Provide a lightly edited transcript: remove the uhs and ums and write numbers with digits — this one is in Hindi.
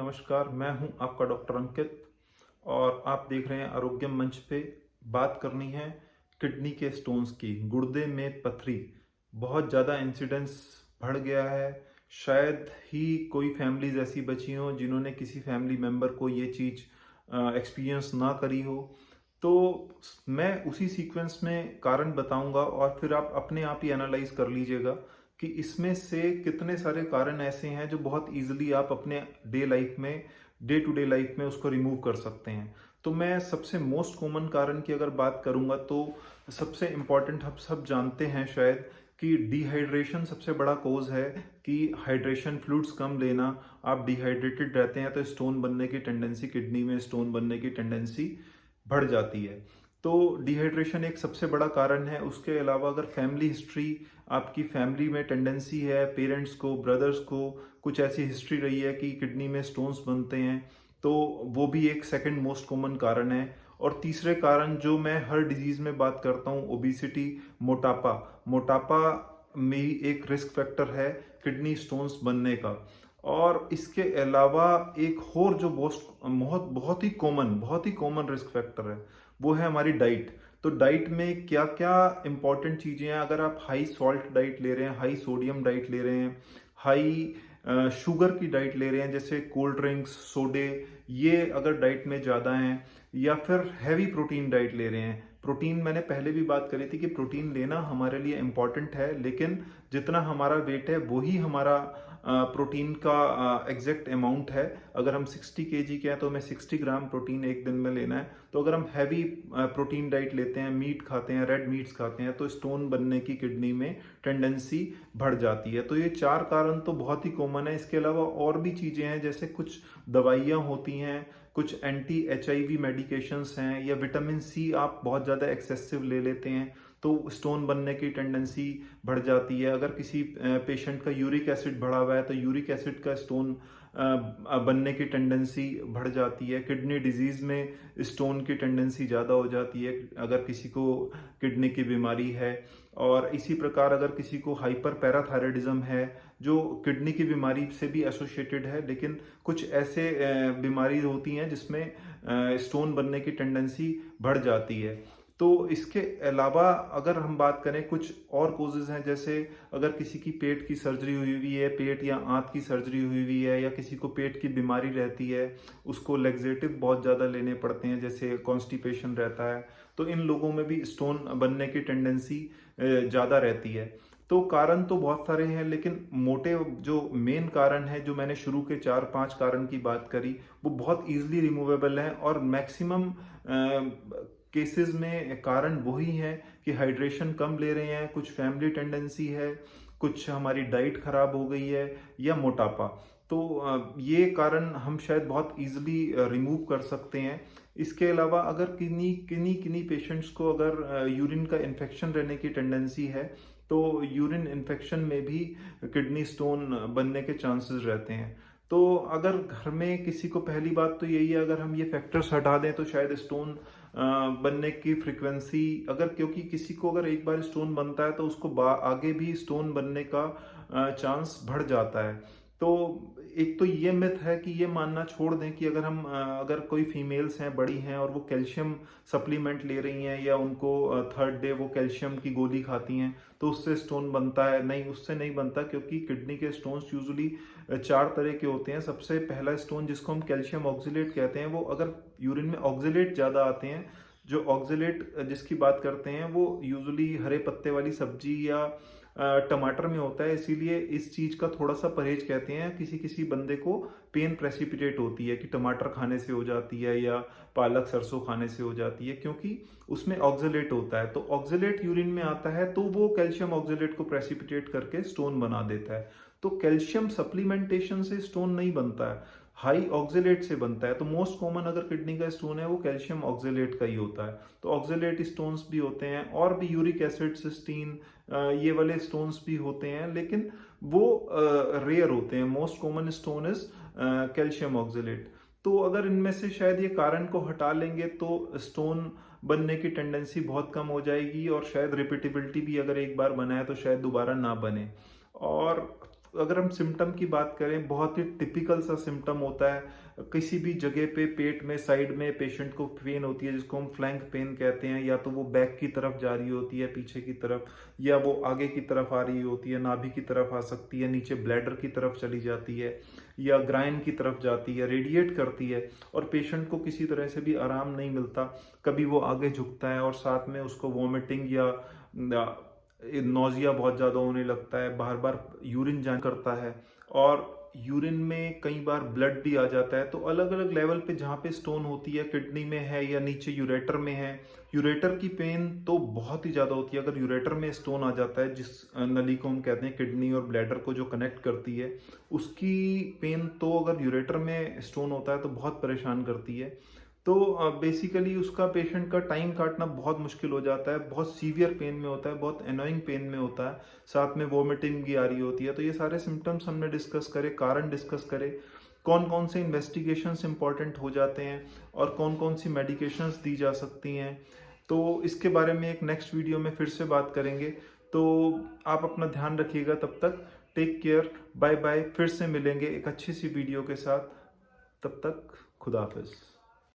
नमस्कार, मैं हूं आपका डॉक्टर अंकित और आप देख रहे हैं आरोग्यम मंच पे। बात करनी है किडनी के स्टोन्स की। गुर्दे में पथरी बहुत ज़्यादा इंसिडेंस बढ़ गया है। शायद ही कोई फैमिलीज ऐसी बची हों जिन्होंने किसी फैमिली मेम्बर को ये चीज़ एक्सपीरियंस ना करी हो। तो मैं उसी सीक्वेंस में कारण बताऊंगा और फिर आप अपने आप ही एनालाइज कर लीजिएगा कि इसमें से कितने सारे कारण ऐसे हैं जो बहुत इजीली आप अपने डे टू डे लाइफ में उसको रिमूव कर सकते हैं। तो मैं सबसे मोस्ट कॉमन कारण की अगर बात करूंगा तो सबसे इम्पॉर्टेंट हम सब जानते हैं शायद कि डिहाइड्रेशन सबसे बड़ा कॉज है। कि हाइड्रेशन, फ्लूइड्स कम लेना, आप डिहाइड्रेटेड रहते हैं तो स्टोन बनने की टेंडेंसी, किडनी में स्टोन बनने की टेंडेंसी बढ़ जाती है। तो डिहाइड्रेशन एक सबसे बड़ा कारण है। उसके अलावा अगर फैमिली हिस्ट्री, आपकी फैमिली में टेंडेंसी है, पेरेंट्स को, ब्रदर्स को कुछ ऐसी हिस्ट्री रही है कि किडनी में स्टोन्स बनते हैं, तो वो भी एक सेकंड मोस्ट कॉमन कारण है। और तीसरे कारण जो मैं हर डिजीज में बात करता हूँ, ओबिसिटी, मोटापा। मोटापा में ही एक रिस्क फैक्टर है किडनी स्टोन्स बनने का। और इसके अलावा एक और जो बहुत ही कॉमन रिस्क फैक्टर है, वो है हमारी डाइट। तो डाइट में क्या क्या इंपॉर्टेंट चीजें हैं। अगर आप हाई सॉल्ट डाइट ले रहे हैं, हाई सोडियम डाइट ले रहे हैं, हाई शुगर की डाइट ले रहे हैं जैसे कोल्ड ड्रिंक्स, सोडे, ये अगर डाइट में ज़्यादा हैं, या फिर हैवी प्रोटीन डाइट ले रहे हैं। प्रोटीन मैंने पहले भी बात करी थी कि प्रोटीन लेना हमारे लिए इम्पॉर्टेंट है, लेकिन जितना हमारा वेट है वही हमारा प्रोटीन का एग्जैक्ट अमाउंट है। अगर हम 60 केजी के हैं तो हमें 60 ग्राम प्रोटीन एक दिन में लेना है। तो अगर हम हैवी प्रोटीन डाइट लेते हैं, मीट खाते हैं, रेड मीट्स खाते हैं, तो स्टोन बनने की किडनी में टेंडेंसी बढ़ जाती है। तो ये चार कारण तो बहुत ही कॉमन है। इसके अलावा और भी चीज़ें हैं, जैसे कुछ दवाइयाँ होती हैं, कुछ एंटी HIV मेडिकेशंस हैं, या विटामिन सी आप बहुत ज़्यादा एक्सेसिव ले लेते हैं तो स्टोन बनने की टेंडेंसी बढ़ जाती है। अगर किसी पेशेंट का यूरिक एसिड बढ़ा हुआ है तो यूरिक एसिड का स्टोन बनने की टेंडेंसी बढ़ जाती है। किडनी डिजीज में स्टोन की टेंडेंसी ज़्यादा हो जाती है अगर किसी को किडनी की बीमारी है। और इसी प्रकार अगर किसी को हाइपर पैराथायराइडिज्म है जो किडनी की बीमारी से भी एसोसिएटेड है, लेकिन कुछ ऐसे बीमारी होती हैं जिसमें स्टोन बनने की टेंडेंसी बढ़ जाती है। तो इसके अलावा अगर हम बात करें कुछ और कोजेज हैं, जैसे अगर किसी की पेट की सर्जरी हुई हुई है, पेट या आंत की सर्जरी हुई हुई है, या किसी को पेट की बीमारी रहती है, उसको लेग्जेटिव बहुत ज़्यादा लेने पड़ते हैं, जैसे कॉन्स्टिपेशन रहता है, तो इन लोगों में भी स्टोन बनने की टेंडेंसी ज़्यादा रहती है। तो कारण तो बहुत सारे हैं, लेकिन मोटे जो मेन कारण है, जो मैंने शुरू के 4-5 कारण की बात करी, वो बहुत इजीली रिमूवेबल है। और मैक्सिमम केसेस में कारण वही है कि हाइड्रेशन कम ले रहे हैं, कुछ फैमिली टेंडेंसी है, कुछ हमारी डाइट खराब हो गई है, या मोटापा। तो ये कारण हम शायद बहुत इजीली रिमूव कर सकते हैं। इसके अलावा अगर किन्हीं किन्हीं किन्हीं पेशेंट्स को अगर यूरिन का इन्फेक्शन रहने की टेंडेंसी है, तो यूरिन इन्फेक्शन में भी किडनी स्टोन बनने के चांसेस रहते हैं। तो अगर घर में किसी को, पहली बात तो यही है, अगर हम ये फैक्टर्स हटा दें तो शायद स्टोन बनने की फ्रीक्वेंसी, अगर क्योंकि किसी को अगर एक बार स्टोन बनता है तो उसको आगे भी स्टोन बनने का चांस बढ़ जाता है। तो एक तो ये मिथ है कि ये मानना छोड़ दें कि अगर हम अगर कोई फीमेल्स हैं, बड़ी हैं, और वो कैल्शियम सप्लीमेंट ले रही हैं, या उनको थर्ड डे वो कैल्शियम की गोली खाती हैं तो उससे स्टोन बनता है। नहीं, उससे नहीं बनता, क्योंकि किडनी के स्टोन्स यूजुअली 4 तरह के होते हैं। सबसे पहला स्टोन, जिसको हम कैल्शियम ऑक्जिलेट कहते हैं, वो अगर यूरिन में ऑक्जिलेट ज़्यादा आते हैं, जो ऑक्जिलेट जिसकी बात करते हैं वो यूजुअली हरे पत्ते वाली सब्जी या टमाटर में होता है, इसीलिए इस चीज का थोड़ा सा परहेज कहते हैं। किसी किसी बंदे को पेन प्रेसिपिटेट होती है कि टमाटर खाने से हो जाती है, या पालक सरसों खाने से हो जाती है, क्योंकि उसमें ऑक्जिलेट होता है। तो ऑक्जिलेट यूरिन में आता है तो वो कैल्शियम ऑक्जिलेट को प्रेसिपिटेट करके स्टोन बना देता है। तो कैल्शियम सप्लीमेंटेशन से स्टोन नहीं बनता है, हाई ऑक्जिलेट से बनता है। तो मोस्ट कॉमन अगर किडनी का स्टोन है वो कैल्शियम ऑक्जिलेट का ही होता है। तो ऑक्जिलेट स्टोन्स भी होते हैं, और भी यूरिक एसिड, सिस्टीन, ये वाले स्टोन्स भी होते हैं, लेकिन वो रेयर होते हैं। Most common stone is calcium oxalate. तो अगर इनमें से शायद ये कारण को हटा लेंगे तो स्टोन बनने की टेंडेंसी बहुत कम हो जाएगी, और शायद रिपीटेबिलिटी भी, अगर एक बार बना है तो शायद दोबारा ना बने। और अगर हम सिम्टम की बात करें, बहुत ही टिपिकल सा सिम्टम होता है, किसी भी जगह पे पेट में साइड में पेशेंट को पेन होती है जिसको हम फ्लैंक पेन कहते हैं, या तो वो बैक की तरफ जा रही होती है पीछे की तरफ, या वो आगे की तरफ आ रही होती है, नाभि की तरफ आ सकती है, नीचे ब्लैडर की तरफ चली जाती है, या ग्राइन की तरफ जाती है, रेडिएट करती है, और पेशेंट को किसी तरह से भी आराम नहीं मिलता। कभी वो आगे झुकता है और साथ में उसको वॉमिटिंग या नौजिया बहुत ज़्यादा होने लगता है, बार बार यूरिन जान करता है, और यूरिन में कई बार ब्लड भी आ जाता है। तो अलग अलग लेवल पे जहाँ पे स्टोन होती है, किडनी में है या नीचे यूरेटर में है, यूरेटर की पेन तो बहुत ही ज़्यादा होती है। अगर यूरेटर में स्टोन आ जाता है, जिस नली को हम कहते हैं किडनी और ब्लैडर को जो कनेक्ट करती है, उसकी पेन तो अगर यूरेटर में स्टोन होता है तो बहुत परेशान करती है। तो बेसिकली उसका पेशेंट का टाइम काटना बहुत मुश्किल हो जाता है, बहुत सीवियर पेन में होता है, बहुत एनोइंग पेन में होता है, साथ में वोमिटिंग भी आ रही होती है। तो ये सारे सिम्टम्स हमने डिस्कस करे, कारण डिस्कस करे, कौन कौन से इन्वेस्टिगेशंस इंपॉर्टेंट हो जाते हैं और कौन कौन सी मेडिकेशंस दी जा सकती हैं। तो इसके बारे में एक नेक्स्ट वीडियो में फिर से बात करेंगे। तो आप अपना ध्यान रखिएगा, तब तक टेक केयर, बाय बाय। फिर से मिलेंगे एक अच्छी सी वीडियो के साथ, तब तक खुदा हाफिज।